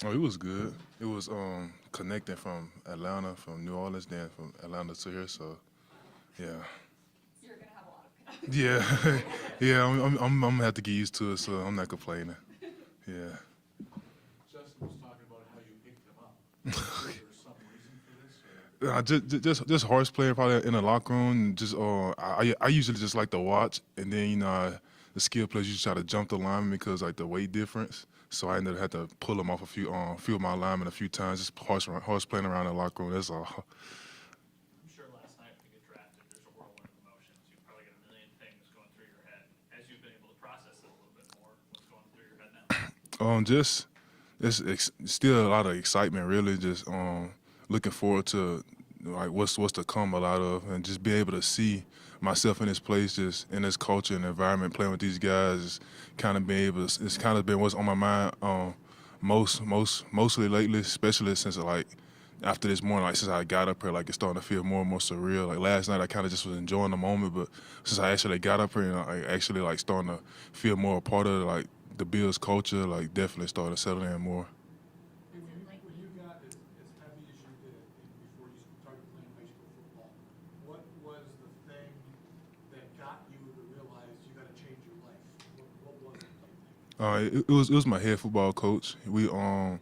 Oh, it was good. It was connecting from Atlanta, from New Orleans, then from Atlanta to here. So yeah, You're gonna have a lot of connections. yeah, yeah. I'm gonna have to get used to it. So I'm not complaining. Yeah. Justin was talking about how you picked him up. Is there some reason for this? Or? Just horseplay probably in the locker room. And just I usually just like to watch, and then the skill players usually try to jump the lineman because like the weight difference. So I ended up had to pull them off few of my linemen a few times, just horse playing around the locker room. That's all. I'm sure last night when you get drafted, there's a whirlwind of emotions. You probably got a million things going through your head. As you've been able to process it a little bit more, what's going through your head now? Just it's still a lot of excitement. Really, just looking forward to like what's to come. A lot of and just be able to see myself in this place, just in this culture and environment, playing with these guys. Is kind of been able. It's kind of been what's on my mind mostly lately, especially since like after this morning, like since I got up here, like it's starting to feel more and more surreal. Like last night, I kind of just was enjoying the moment, but since I actually got up here and I actually like starting to feel more a part of like the Bills culture, like definitely started to settle in more. Hey, when you got as heavy as you did before you started playing high school football, what was the thing that got you to realize you got to change your life? What was it, do you think? It was my head football coach. We in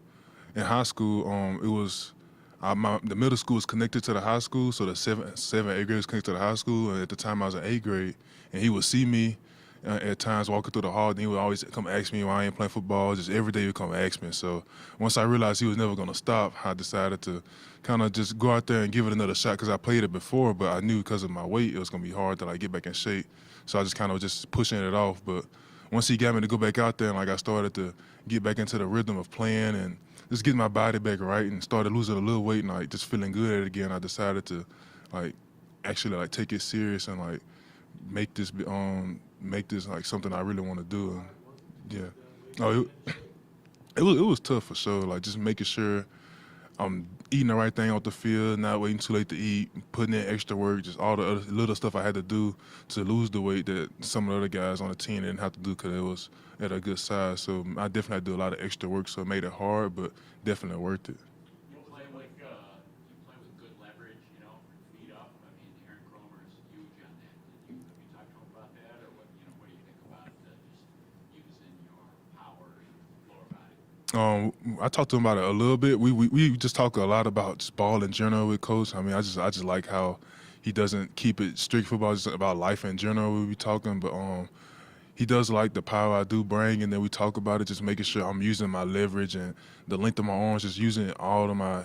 high school it was the middle school was connected to the high school, so the eighth grade was connected to the high school. And at the time, I was in eighth grade, and he would see me at times walking through the hall. And he would always come ask me why I ain't playing football. Just every day he would come ask me. So once I realized he was never gonna stop, I decided to kind of just go out there and give it another shot because I played it before, but I knew because of my weight it was gonna be hard to like get back in shape. So I just kind of just pushing it off, but once he got me to go back out there and like I started to get back into the rhythm of playing and just getting my body back right and started losing a little weight and like just feeling good at it again, I decided to like actually like take it serious and like make this make this like something I really want to do. And, yeah. Oh, it was tough for sure. Like just making sure I'm eating the right thing off the field, not waiting too late to eat, putting in extra work, just all the other little stuff I had to do to lose the weight that some of the other guys on the team didn't have to do because it was at a good size. So I definitely had to do a lot of extra work, so it made it hard, but definitely worth it. You play with good leverage, feet up. I mean, Aaron Cromer's huge on that. Have you talked to him about that, or what do you think about just using your power and lower body? I talked to him about it a little bit. We just talk a lot about just ball in general with coach. I mean, I just like how he doesn't keep it strict football, just about life in general. We be talking, but he does like the power I do bring, and then we talk about it, just making sure I'm using my leverage and the length of my arms, just using all of my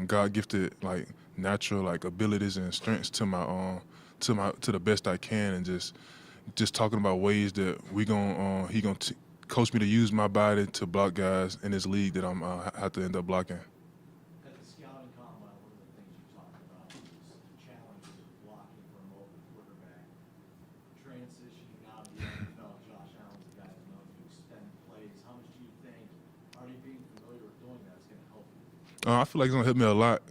God gifted like natural like abilities and strengths to the best I can, and just talking about ways that he gonna coach me to use my body to block guys in this league that I'm have to end up blocking. At the scouting combine, one of the things you talked about was the challenges of blocking for a mobile quarterback. Transitioning out of the NFL, Josh Allen's a guy that knows to extend plays. How much do you think already being familiar with doing that is going to help you? I feel like it's gonna help me a lot.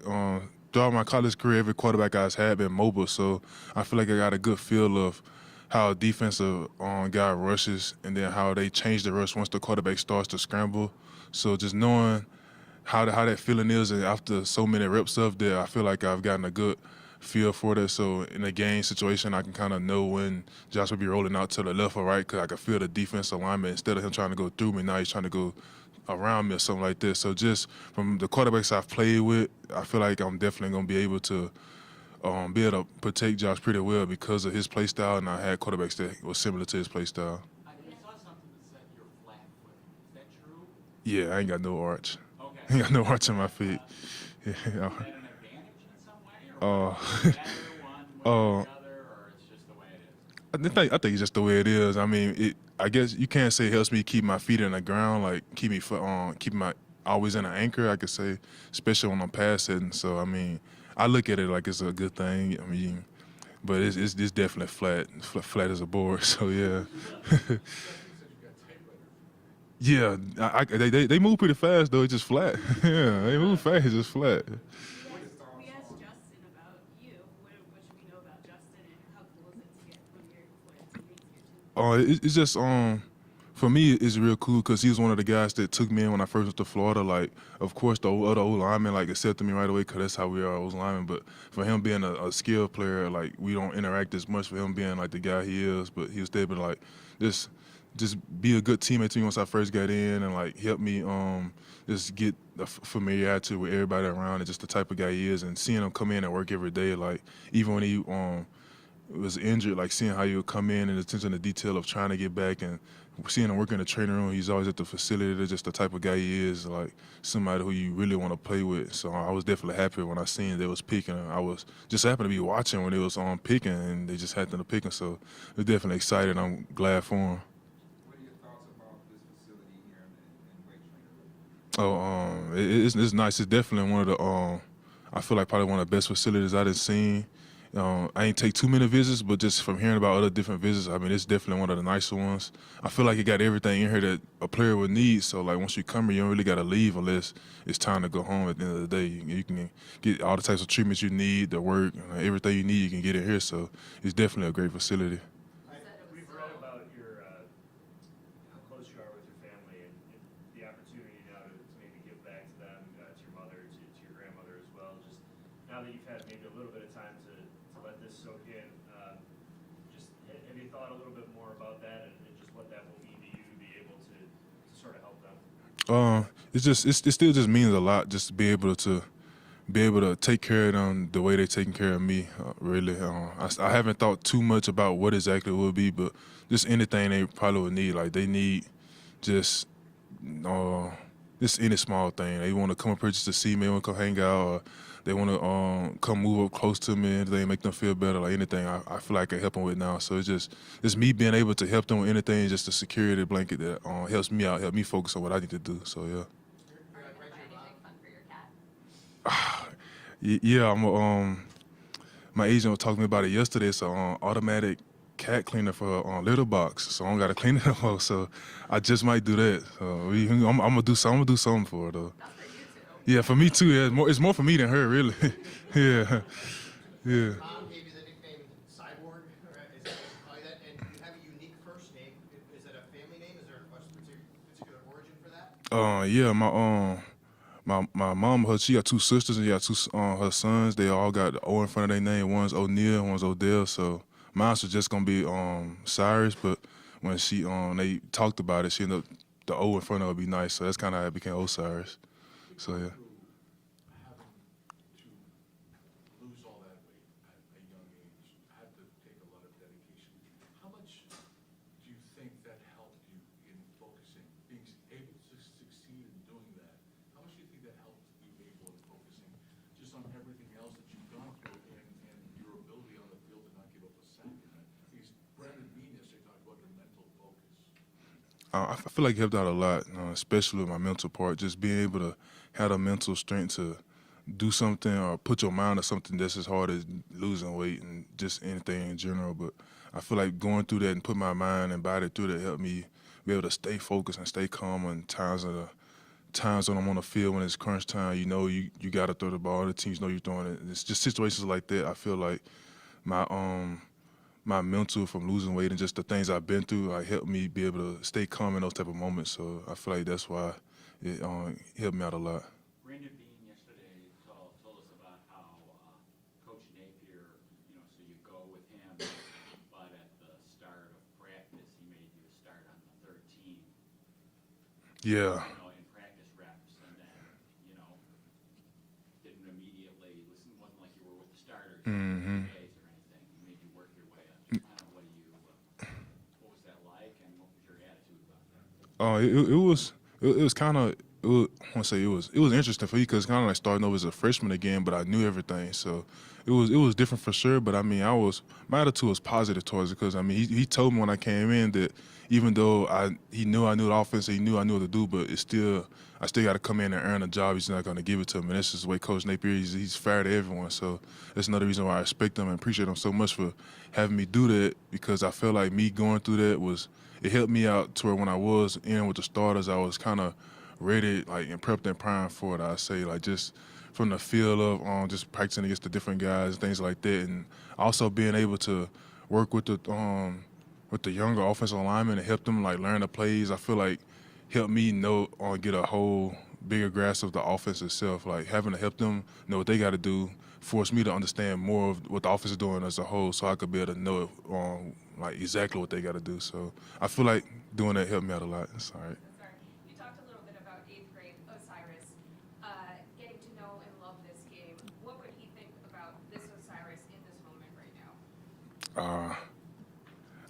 Throughout my college career, every quarterback I've had been mobile, so I feel like I got a good feel of how a defensive guy rushes and then how they change the rush once the quarterback starts to scramble. So just knowing how that feeling is, and after so many reps of that, I feel like I've gotten a good feel for that. So in a game situation, I can kind of know when Josh will be rolling out to the left or right because I can feel the defense alignment. Instead of him trying to go through me, now he's trying to go around me or something like this. So just from the quarterbacks I've played with, I feel like I'm definitely going to be able to be able to protect Josh pretty well because of his play style, and I had quarterbacks that was similar to his play style. I saw something that said you're flat-footed. Is that true? Yeah, I ain't got no arch. Okay. I ain't got no arch in my feet. Is Yeah. that an advantage in some way, or Uh, better one way or uh, the other, or it's just the way it is? I think it's just the way it is. I mean, I guess you can't say it helps me keep my feet in the ground, like keep my always in an anchor. I could say, especially when I'm passing. So I mean, I look at it like it's a good thing. I mean, but it's definitely flat as a board. So yeah, Justin said you've got typewriter. they move pretty fast though. It's just flat. Yeah, they move fast. It's just flat. We asked Justin about you. What should we know about Justin and how cool is it to get one of your players teammates here too? It's just For me, it's real cool because he was one of the guys that took me in when I first went to Florida. Like, of course, the other old linemen like accepted me right away because that's how we are, old linemen. But for him being a skilled player, like we don't interact as much. For him being like the guy he is, but he was able to like just be a good teammate to me once I first got in and like help me just get the familiarity with everybody around and just the type of guy he is. And seeing him come in and work every day, like even when he was injured, like seeing how he would come in and attention to detail of trying to get back and seeing him work in the training room. He's always at the facility. That's just the type of guy he is, like somebody who you really want to play with. So I was definitely happy when I seen they was picking him. I was just happened to be watching when they was on picking and they just happened to pick him. So they're definitely excited. I'm glad for him. What are your thoughts about this facility here in weight training? It's nice. It's definitely one of the I feel like probably one of the best facilities I done seen. I ain't take too many visits, but just from hearing about other different visits, I mean, it's definitely one of the nicer ones. I feel like it got everything in here that a player would need. So, like, once you come here, you don't really got to leave unless it's time to go home at the end of the day. You can get all the types of treatments you need, the work, everything you need, you can get it here. So, it's definitely a great facility. We've read about your how close you are with your family and the opportunity now to maybe give back to them, to your mother, to your grandmother as well. Just now that you've had maybe a little bit of time to let this soak in, just have you thought a little bit more about that and just what that will mean to you to be able to sort of help them? It still just means a lot just to be able to take care of them the way they're taking care of me. Really, I haven't thought too much about what exactly it would be, but just anything they probably would need. Like they need just any small thing. They want to come up here just to see me, want to come hang out, or they want to come move up close to me, anything make them feel better. Like anything, I feel like I can help them with now. So it's me being able to help them with anything, just the security blanket that helps me out, help me focus on what I need to do. So yeah. Are you gonna buy anything fun for your cat? Yeah, my agent was talking to me about it yesterday. It's an automatic cat cleaner for litter box, so I don't gotta clean it no more. So I just might do that. So I'm gonna do something for her though. That's for you too. Yeah, for me too. Yeah, it's more for me than her, really. Yeah, yeah. Mom gave you the nickname Cyborg, or is that call you that? And you have a unique first name. Is it a family name? Is there a particular origin for that? Yeah, my mom, she got two sisters and she got two her sons. They all got the O in front of their name. One's O'Neal, one's Odell. So mine was just gonna be Cyrus, but when they talked about it, she ended up the O in front of it would be nice. So that's kind of how it became O'Cyrus. So yeah. Having to lose all that weight at a young age had to take a lot of dedication. How much do you think that helped you in focusing, being able to succeed in doing that? How much do you think that helped you able in focusing just on everything else that you've gone through and your ability on the field to not give up a second? Because Brandon Bean yesterday talked about your mental focus. I feel like it helped out a lot, especially with my mental part. Just being able to have the mental strength to do something or put your mind to something that's as hard as losing weight and just anything in general. But I feel like going through that and put my mind and body through that helped me be able to stay focused and stay calm in times when I'm on the field when it's crunch time. You know you got to throw the ball. The teams know you're throwing it. It's just situations like that. I feel like my mental from losing weight and just the things I've been through, like helped me be able to stay calm in those type of moments. So I feel like that's why it helped me out a lot. Brandon Bean yesterday told us about how Coach Napier, so you go with him, but at the start of practice, he made you start on the 13. Yeah. In practice reps, and then, didn't immediately listen. Wasn't like you were with the starters Mhm. days or anything. He made you work your way up. Just kind of what was that like, and what was your attitude about that? It was kind of. I want to say it was interesting for me because kind of like starting over as a freshman again, but I knew everything, so it was different for sure. But I mean, my attitude was positive towards it because I mean he told me when I came in that even though he knew I knew the offense, he knew I knew what to do, but I still got to come in and earn a job. He's not going to give it to me. And that's just the way Coach Napier he's fair to everyone. So that's another reason why I respect him and appreciate him so much for having me do that because I feel like me going through that it helped me out to where when I was in with the starters, I was kind of ready, like, and prepped and primed for it. I say, like, just from the feel of just practicing against the different guys, things like that, and also being able to work with with the younger offensive linemen and help them like learn the plays. I feel like helped me know or get a whole bigger grasp of the offense itself. Like having to help them know what they got to do forced me to understand more of what the offense is doing as a whole, so I could be able to know like exactly what they got to do. So I feel like doing that helped me out a lot. It's all right. Sorry. You talked a little bit about 8th grade O'Cyrus, getting to know and love this game. What would he think about this O'Cyrus in this moment right now?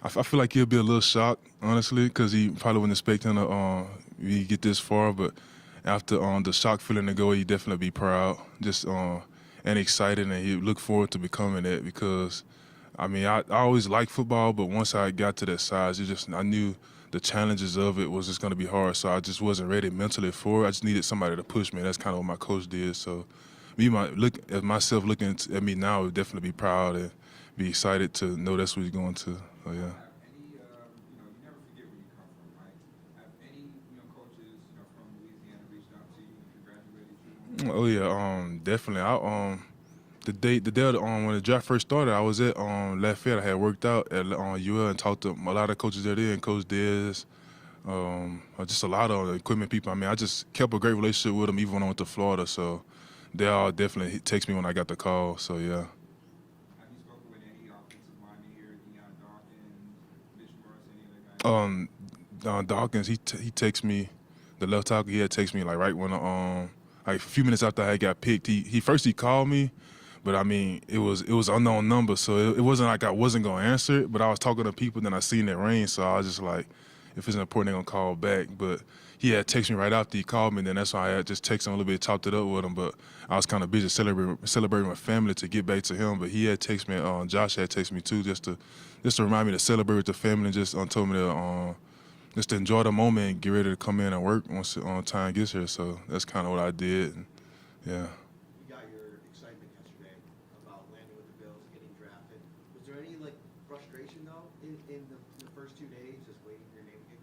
I feel like he'll be a little shocked, honestly, because he probably wasn't expecting to get this far. But after the shock feeling to go, he definitely be proud, just and excited, and he look forward to becoming that. Because I mean, I always liked football, but once I got to that size, I knew the challenges of it was just going to be hard. So I just wasn't ready mentally for it. I just needed somebody to push me. That's kind of what my coach did. So look at myself looking at me now, would definitely be proud and be excited to know that's what he's going to. So yeah. Have any, you never forget where you come from, right? Have any, coaches, from Louisiana reached out to you and congratulated you on Oh yeah, definitely. The day when the draft first started, I was at Lafayette. I had worked out at UL and talked to a lot of coaches there, and Coach Diaz, just a lot of equipment people. I mean, I just kept a great relationship with them even when I went to Florida. So they all definitely text me when I got the call. So yeah. Have you spoken with any offensive linemen here, Deion Dawkins, Mitch Morris, any other guys? Dawkins, he texted me, the left tackle. He had texted me like right when like a few minutes after I got picked. He first called me, but I mean it was unknown number, so it wasn't like I wasn't gonna answer it. But I was talking to people, then I seen it ring, so I was just like, if it's important, they're gonna call back. But he had texted me right after he called me, and then that's why I had just texted him a little bit, chopped it up with him. But I was kind of busy celebrating my family to get back to him. But he had texted me, Josh had texted me too, just to remind me to celebrate with the family, and just told me to just to enjoy the moment and get ready to come in and work once time gets here. So that's kind of what I did. And, yeah. You got your excitement yesterday about landing with the Bills, getting drafted. Was there any frustration though in the first 2 days, just waiting for your name to get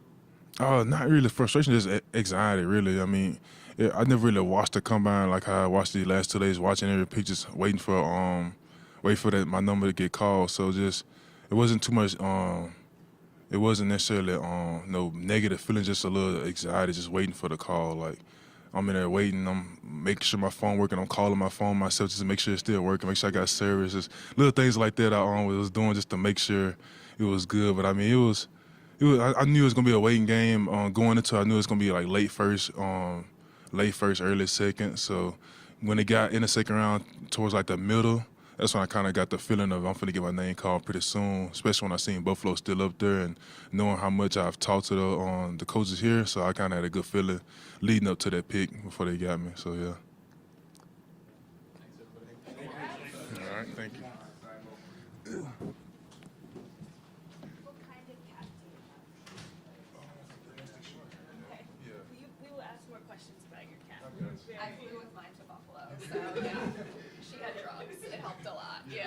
called? Not really frustration, just anxiety, really. I mean, I never really watched the combine like how I watched the last 2 days, watching every pick, just waiting for my number to get called. So just it wasn't too much. It wasn't necessarily no negative feeling, just a little anxiety, just waiting for the call. Like I'm in there waiting, I'm making sure my phone working, I'm calling my phone myself just to make sure it's still working, make sure I got service, just little things like that I was doing just to make sure it was good. But I mean, I knew it was gonna be a waiting game going into it. I knew it was gonna be like late first, early second. So when it got in the second round towards like the middle, that's when I kind of got the feeling of I'm finna get my name called pretty soon, especially when I seen Buffalo still up there and knowing how much I've talked to the coaches here. So I kind of had a good feeling leading up to that pick before they got me. So yeah. All right, thank you. What kind of cat do you have? Okay. We will ask more questions about your cat. I flew with mine to Buffalo, so yeah, she had drugs. It helped a lot. Yeah.